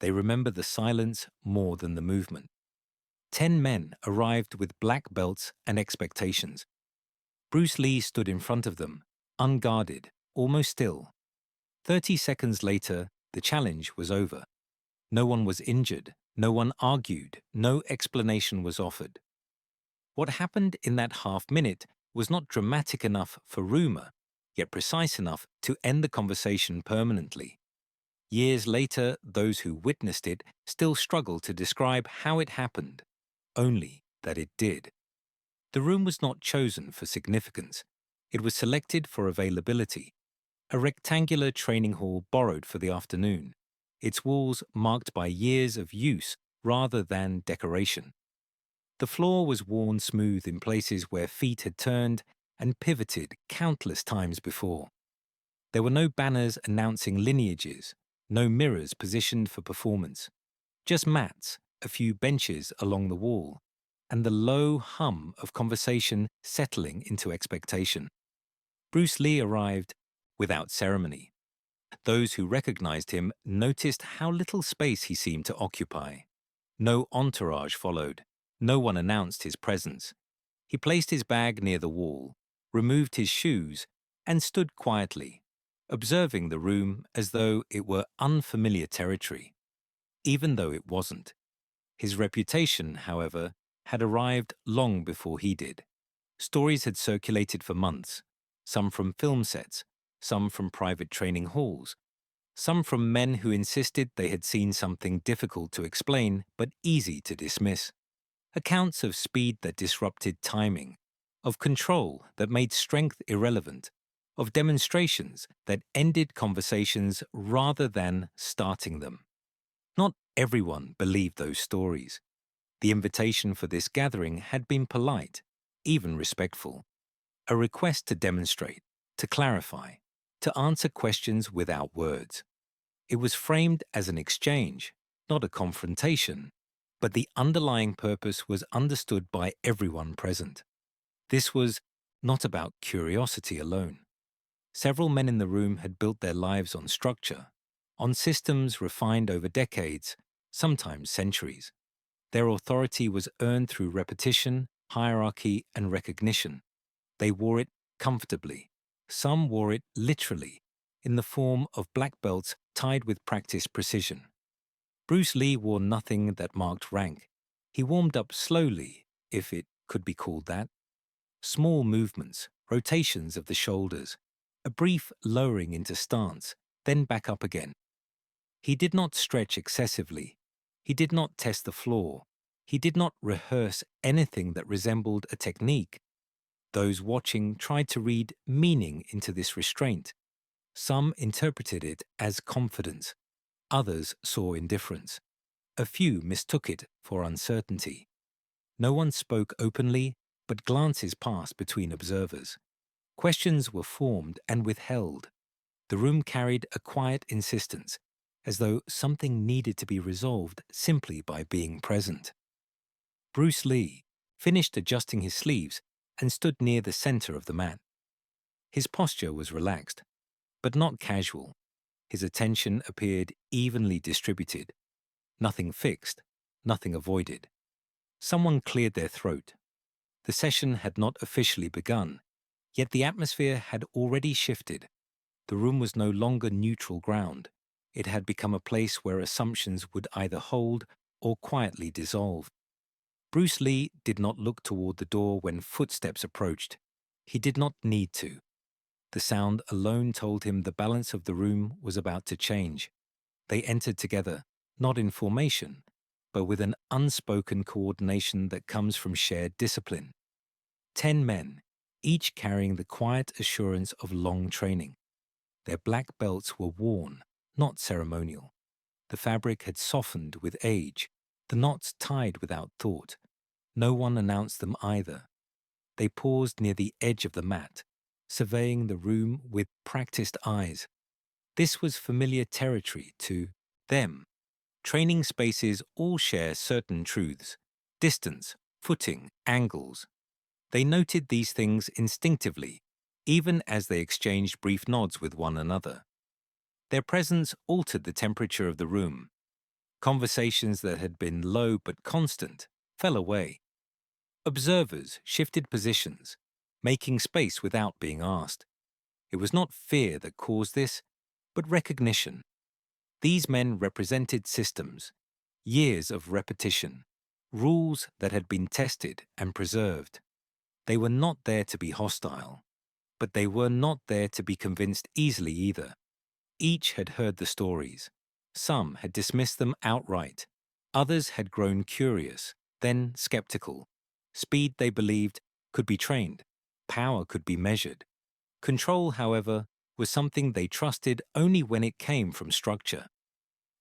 They remember the silence more than the movement. 10 men arrived with black belts and expectations. Bruce Lee stood in front of them, unguarded, almost still. 30 seconds later, the challenge was over. No one was injured, no one argued, no explanation was offered. What happened in that half-minute was not dramatic enough for rumor, yet precise enough to end the conversation permanently. Years later, those who witnessed it still struggle to describe how it happened, only that it did. The room was not chosen for significance. It was selected for availability. A rectangular training hall borrowed for the afternoon, its walls marked by years of use rather than decoration. The floor was worn smooth in places where feet had turned and pivoted countless times before. There were no banners announcing lineages, no mirrors positioned for performance, just mats, a few benches along the wall, and the low hum of conversation settling into expectation. Bruce Lee arrived without ceremony. Those who recognized him noticed how little space he seemed to occupy. No entourage followed. No one announced his presence. He placed his bag near the wall, removed his shoes, and stood quietly, observing the room as though it were unfamiliar territory, even though it wasn't. His reputation, however, had arrived long before he did. Stories had circulated for months, some from film sets, some from private training halls, some from men who insisted they had seen something difficult to explain but easy to dismiss. Accounts of speed that disrupted timing, of control that made strength irrelevant, of demonstrations that ended conversations rather than starting them. Not everyone believed those stories. The invitation for this gathering had been polite, even respectful. A request to demonstrate, to clarify, to answer questions without words. It was framed as an exchange, not a confrontation, but the underlying purpose was understood by everyone present. This was not about curiosity alone. Several men in the room had built their lives on structure, on systems refined over decades, sometimes centuries. Their authority was earned through repetition, hierarchy, and recognition. They wore it comfortably. Some wore it literally, in the form of black belts tied with practiced precision. Bruce Lee wore nothing that marked rank. He warmed up slowly, if it could be called that. Small movements, rotations of the shoulders, a brief lowering into stance, then back up again. He did not stretch excessively. He did not test the floor. He did not rehearse anything that resembled a technique. Those watching tried to read meaning into this restraint. Some interpreted it as confidence. Others saw indifference. A few mistook it for uncertainty. No one spoke openly, but glances passed between observers. Questions were formed and withheld. The room carried a quiet insistence, as though something needed to be resolved simply by being present. Bruce Lee finished adjusting his sleeves and stood near the center of the mat. His posture was relaxed, but not casual. His attention appeared evenly distributed. Nothing fixed, nothing avoided. Someone cleared their throat. The session had not officially begun, yet the atmosphere had already shifted. The room was no longer neutral ground. It had become a place where assumptions would either hold or quietly dissolve. Bruce Lee did not look toward the door when footsteps approached. He did not need to. The sound alone told him the balance of the room was about to change. They entered together, not in formation, but with an unspoken coordination that comes from shared discipline. 10 men, each carrying the quiet assurance of long training. Their black belts were worn, not ceremonial. The fabric had softened with age, the knots tied without thought. No one announced them either. They paused near the edge of the mat, surveying the room with practiced eyes. This was familiar territory to them. Training spaces all share certain truths: distance, footing, angles. They noted these things instinctively, even as they exchanged brief nods with one another. Their presence altered the temperature of the room. Conversations that had been low but constant fell away. Observers shifted positions, making space without being asked. It was not fear that caused this, but recognition. These men represented systems, years of repetition, rules that had been tested and preserved. They were not there to be hostile, but they were not there to be convinced easily either. Each had heard the stories. Some had dismissed them outright. Others had grown curious, then skeptical. Speed, they believed, could be trained. Power could be measured. Control, however, was something they trusted only when it came from structure.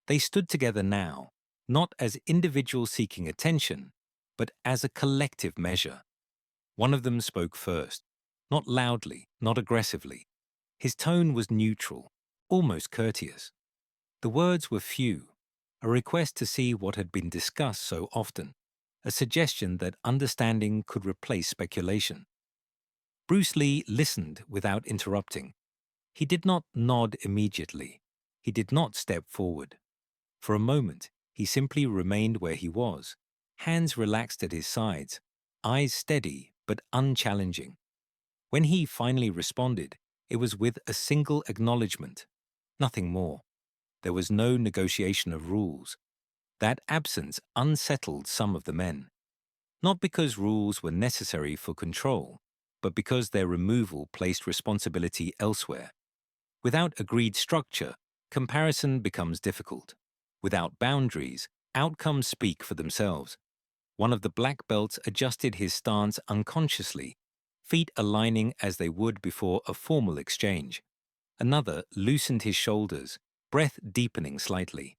They stood together now, not as individuals seeking attention, but as a collective measure. One of them spoke first, not loudly, not aggressively. His tone was neutral, almost courteous. The words were few, a request to see what had been discussed so often, a suggestion that understanding could replace speculation. Bruce Lee listened without interrupting. He did not nod immediately. He did not step forward. For a moment, he simply remained where he was, hands relaxed at his sides, eyes steady but unchallenging. When he finally responded, it was with a single acknowledgement, nothing more. There was no negotiation of rules. That absence unsettled some of the men. Not because rules were necessary for control, but because their removal placed responsibility elsewhere. Without agreed structure, comparison becomes difficult. Without boundaries, outcomes speak for themselves. One of the black belts adjusted his stance unconsciously, feet aligning as they would before a formal exchange. Another loosened his shoulders, breath deepening slightly.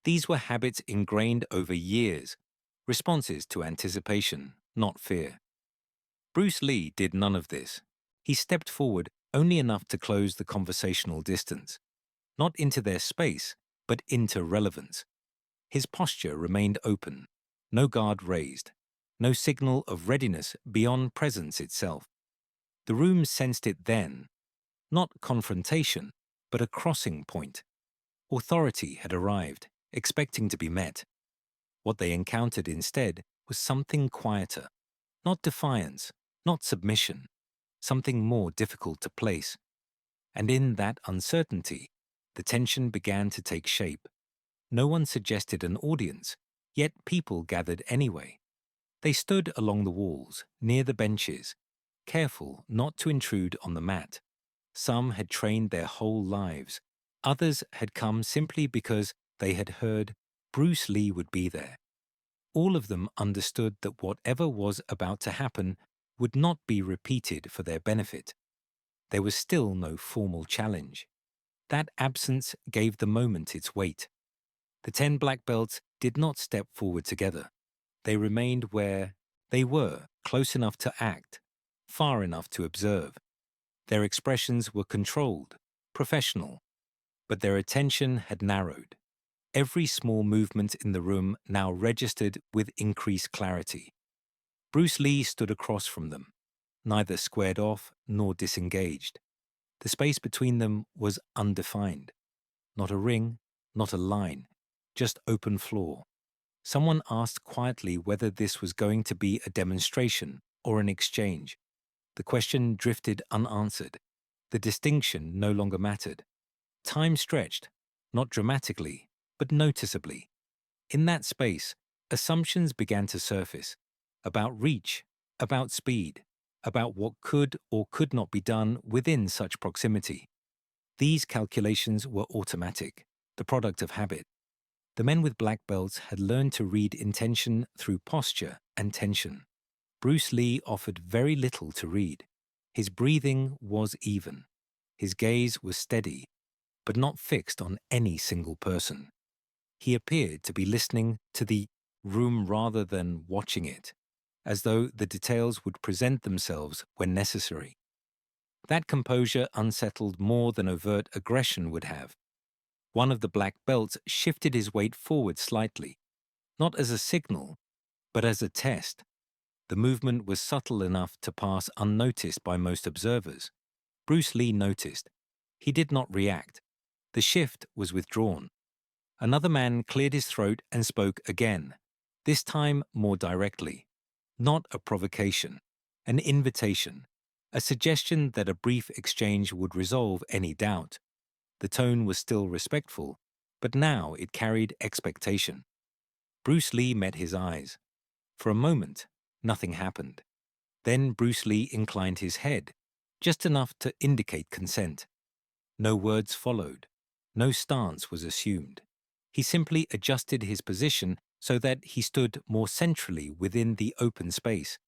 These were habits ingrained over years, responses to anticipation, not fear. Bruce Lee did none of this. He stepped forward only enough to close the conversational distance, not into their space, but into relevance. His posture remained open, no guard raised, no signal of readiness beyond presence itself. The room sensed it then, not confrontation, but a crossing point. Authority had arrived, expecting to be met. What they encountered instead was something quieter, not defiance, not submission, something more difficult to place. And in that uncertainty, the tension began to take shape. No one suggested an audience, yet people gathered anyway. They stood along the walls, near the benches, careful not to intrude on the mat. Some had trained their whole lives. Others had come simply because they had heard Bruce Lee would be there. All of them understood that whatever was about to happen would not be repeated for their benefit. There was still no formal challenge. That absence gave the moment its weight. The 10 black belts did not step forward together. They remained where they were, close enough to act, far enough to observe. Their expressions were controlled, professional, but their attention had narrowed. Every small movement in the room now registered with increased clarity. Bruce Lee stood across from them, neither squared off nor disengaged. The space between them was undefined. Not a ring, not a line, just open floor. Someone asked quietly whether this was going to be a demonstration or an exchange. The question drifted unanswered. The distinction no longer mattered. Time stretched, not dramatically, but noticeably. In that space, assumptions began to surface about reach, about speed, about what could or could not be done within such proximity. These calculations were automatic, the product of habit. The men with black belts had learned to read intention through posture and tension. Bruce Lee offered very little to read. His breathing was even. His gaze was steady, but not fixed on any single person. He appeared to be listening to the room rather than watching it, as though the details would present themselves when necessary. That composure unsettled more than overt aggression would have. One of the black belts shifted his weight forward slightly, not as a signal, but as a test. The movement was subtle enough to pass unnoticed by most observers. Bruce Lee noticed. He did not react. The shift was withdrawn. Another man cleared his throat and spoke again, this time more directly. Not a provocation, an invitation, a suggestion that a brief exchange would resolve any doubt. The tone was still respectful, but now it carried expectation. Bruce Lee met his eyes. For a moment, nothing happened. Then Bruce Lee inclined his head, just enough to indicate consent. No words followed. No stance was assumed. He simply adjusted his position so that he stood more centrally within the open space.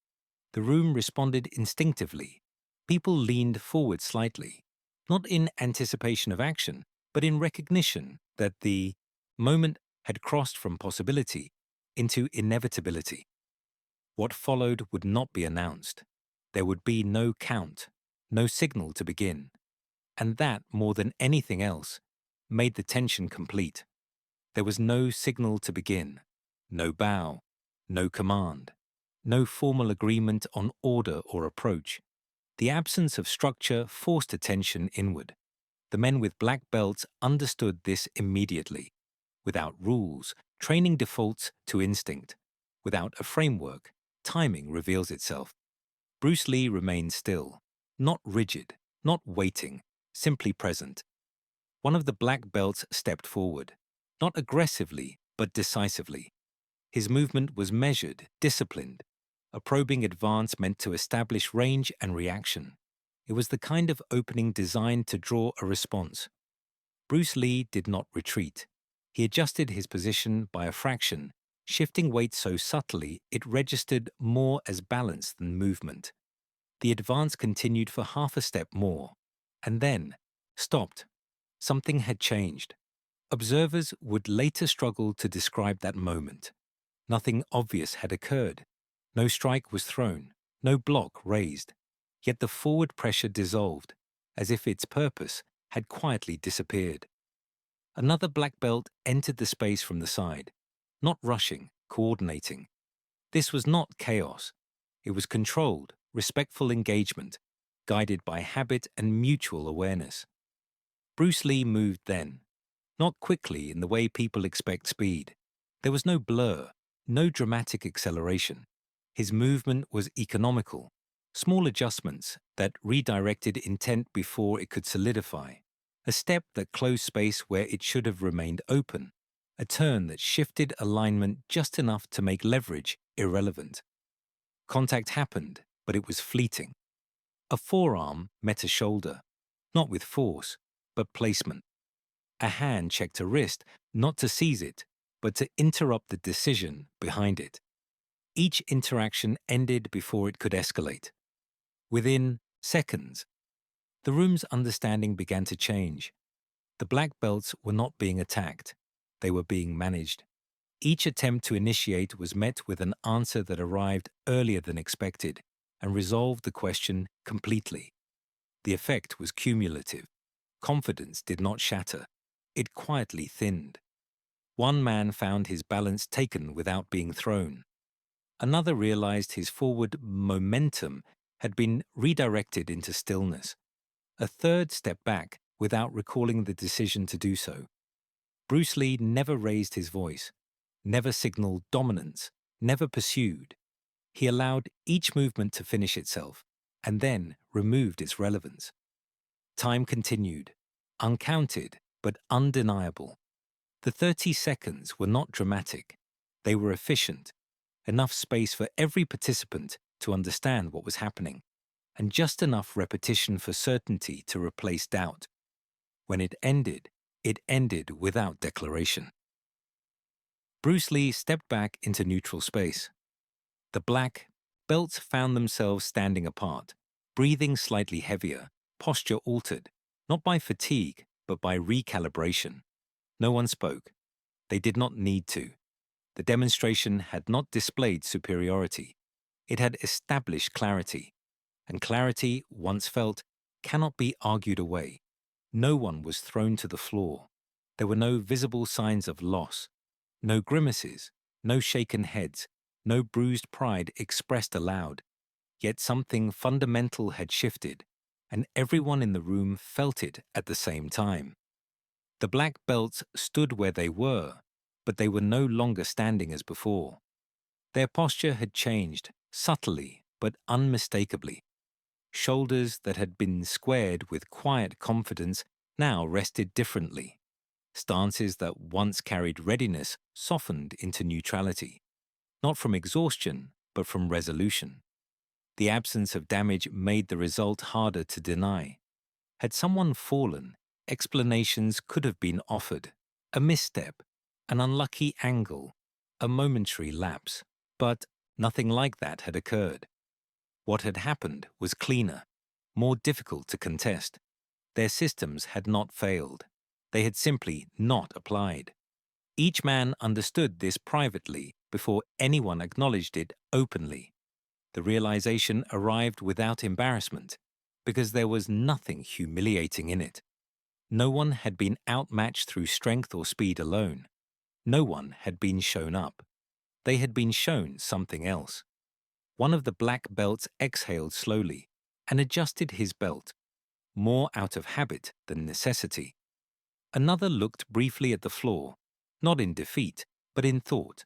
The room responded instinctively. People leaned forward slightly, not in anticipation of action, but in recognition that the moment had crossed from possibility into inevitability. What followed would not be announced. There would be no count, no signal to begin. And that, more than anything else, made the tension complete. There was no signal to begin, no bow, no command, no formal agreement on order or approach. The absence of structure forced attention inward. The men with black belts understood this immediately. Without rules, training defaults to instinct. Without a framework, timing reveals itself. Bruce Lee remained still, not rigid, not waiting, simply present. One of the black belts stepped forward, not aggressively, but decisively. His movement was measured, disciplined, a probing advance meant to establish range and reaction. It was the kind of opening designed to draw a response. Bruce Lee did not retreat. He adjusted his position by a fraction, shifting weight so subtly it registered more as balance than movement. The advance continued for half a step more, and then stopped. Something had changed. Observers would later struggle to describe that moment. Nothing obvious had occurred. No strike was thrown, no block raised. Yet the forward pressure dissolved, as if its purpose had quietly disappeared. Another black belt entered the space from the side, not rushing, coordinating. This was not chaos. It was controlled, respectful engagement, guided by habit and mutual awareness. Bruce Lee moved then, not quickly in the way people expect speed. There was no blur, no dramatic acceleration. His movement was economical, small adjustments that redirected intent before it could solidify, a step that closed space where it should have remained open, a turn that shifted alignment just enough to make leverage irrelevant. Contact happened, but it was fleeting. A forearm met a shoulder, not with force, but placement. A hand checked a wrist, not to seize it, but to interrupt the decision behind it. Each interaction ended before it could escalate. Within seconds, the room's understanding began to change. The black belts were not being attacked. They were being managed. Each attempt to initiate was met with an answer that arrived earlier than expected and resolved the question completely. The effect was cumulative. Confidence did not shatter. It quietly thinned. One man found his balance taken without being thrown. Another realized his forward momentum had been redirected into stillness. A third stepped back without recalling the decision to do so. Bruce Lee never raised his voice, never signaled dominance, never pursued. He allowed each movement to finish itself, and then removed its relevance. Time continued, uncounted but undeniable. The 30 seconds were not dramatic. They were efficient, enough space for every participant to understand what was happening, and just enough repetition for certainty to replace doubt. When it ended without declaration. Bruce Lee stepped back into neutral space. The black belts found themselves standing apart, breathing slightly heavier, posture altered, not by fatigue, but by recalibration. No one spoke. They did not need to. The demonstration had not displayed superiority. It had established clarity, and clarity, once felt, cannot be argued away. No one was thrown to the floor. There were no visible signs of loss, no grimaces, no shaken heads, no bruised pride expressed aloud. Yet something fundamental had shifted, and everyone in the room felt it at the same time. The black belts stood where they were, but they were no longer standing as before. Their posture had changed, subtly but unmistakably. Shoulders that had been squared with quiet confidence now rested differently. Stances that once carried readiness softened into neutrality, not from exhaustion, but from resolution. The absence of damage made the result harder to deny. Had someone fallen, explanations could have been offered. A misstep, an unlucky angle, a momentary lapse. But nothing like that had occurred. What had happened was cleaner, more difficult to contest. Their systems had not failed. They had simply not applied. Each man understood this privately before anyone acknowledged it openly. The realization arrived without embarrassment, because there was nothing humiliating in it. No one had been outmatched through strength or speed alone. No one had been shown up. They had been shown something else. One of the black belts exhaled slowly and adjusted his belt, more out of habit than necessity. Another looked briefly at the floor, not in defeat, but in thought.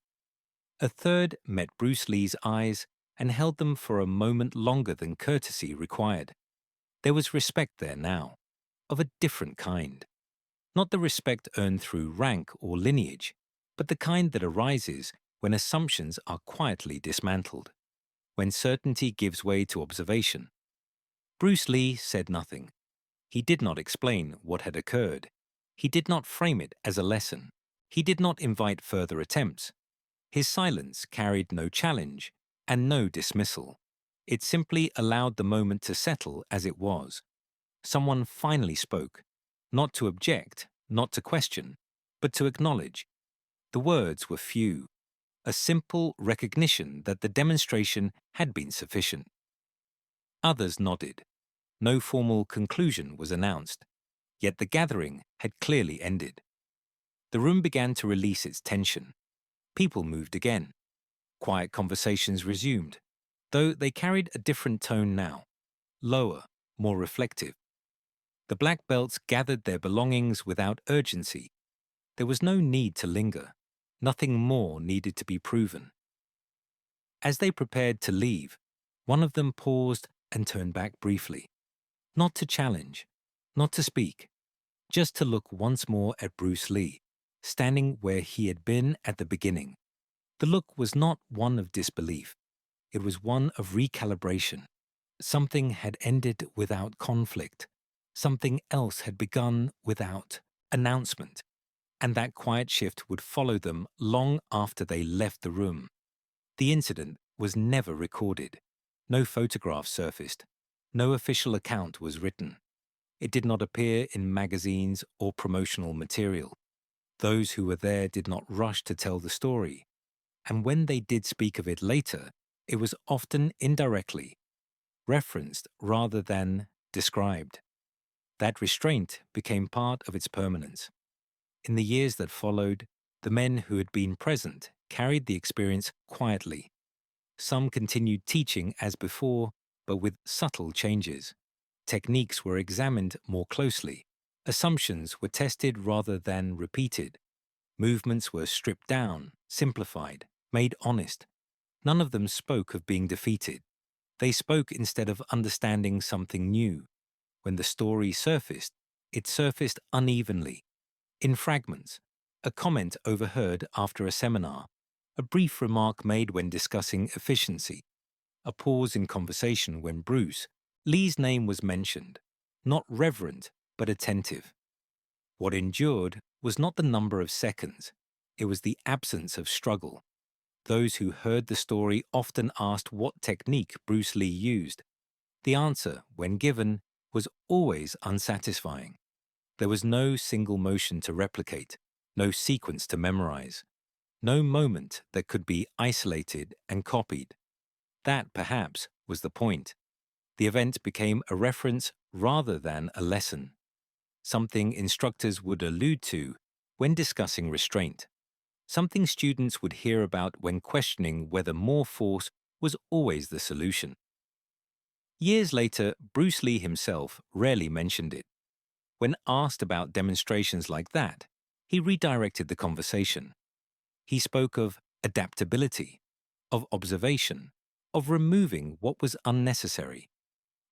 A third met Bruce Lee's eyes and held them for a moment longer than courtesy required. There was respect there now, of a different kind. Not the respect earned through rank or lineage, but the kind that arises when assumptions are quietly dismantled, when certainty gives way to observation. Bruce Lee said nothing. He did not explain what had occurred. He did not frame it as a lesson. He did not invite further attempts. His silence carried no challenge and no dismissal. It simply allowed the moment to settle as it was. Someone finally spoke, not to object, not to question, but to acknowledge. The words were few, a simple recognition that the demonstration had been sufficient. Others nodded. No formal conclusion was announced, yet the gathering had clearly ended. The room began to release its tension. People moved again. Quiet conversations resumed, though they carried a different tone now, lower, more reflective. The black belts gathered their belongings without urgency. There was no need to linger. Nothing more needed to be proven. As they prepared to leave, one of them paused and turned back briefly. Not to challenge, not to speak, just to look once more at Bruce Lee, standing where he had been at the beginning. The look was not one of disbelief. It was one of recalibration. Something had ended without conflict. Something else had begun without announcement. And that quiet shift would follow them long after they left the room. The incident was never recorded. No photograph surfaced. No official account was written. It did not appear in magazines or promotional material. Those who were there did not rush to tell the story. And when they did speak of it later, it was often indirectly, referenced rather than described. That restraint became part of its permanence. In the years that followed, the men who had been present carried the experience quietly. Some continued teaching as before, but with subtle changes. Techniques were examined more closely. Assumptions were tested rather than repeated. Movements were stripped down, simplified, made honest. None of them spoke of being defeated. They spoke instead of understanding something new. When the story surfaced, it surfaced unevenly, in fragments, a comment overheard after a seminar, a brief remark made when discussing efficiency, a pause in conversation when Bruce Lee's name was mentioned, not reverent but attentive. What endured was not the number of seconds, it was the absence of struggle. Those who heard the story often asked what technique Bruce Lee used. The answer, when given, was always unsatisfying. There was no single motion to replicate, no sequence to memorize, no moment that could be isolated and copied. That, perhaps, was the point. The event became a reference rather than a lesson, something instructors would allude to when discussing restraint, something students would hear about when questioning whether more force was always the solution. Years later, Bruce Lee himself rarely mentioned it. When asked about demonstrations like that, he redirected the conversation. He spoke of adaptability, of observation, of removing what was unnecessary.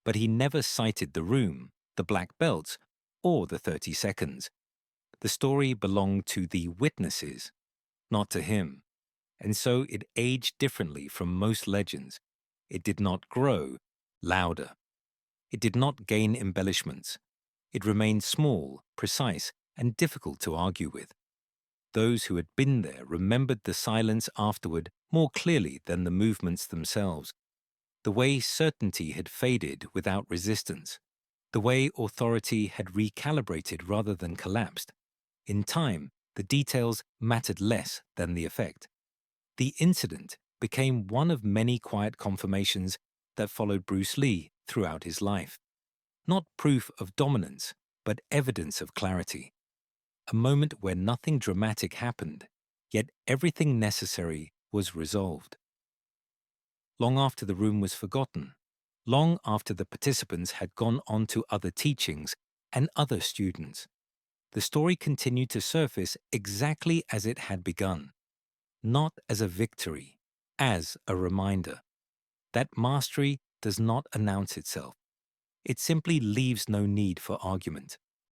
But he never cited the room, the black belts, or the 30 seconds. The story belonged to the witnesses, not to him, and so it aged differently from most legends. It did not grow louder. It did not gain embellishments. It remained small, precise, and difficult to argue with. Those who had been there remembered the silence afterward more clearly than the movements themselves, the way certainty had faded without resistance, the way authority had recalibrated rather than collapsed. In time, the details mattered less than the effect. The incident became one of many quiet confirmations that followed Bruce Lee throughout his life. Not proof of dominance, but evidence of clarity. A moment where nothing dramatic happened, yet everything necessary was resolved. Long after the room was forgotten, long after the participants had gone on to other teachings and other students, the story continued to surface exactly as it had begun, not as a victory, as a reminder that mastery does not announce itself. It simply leaves no need for argument.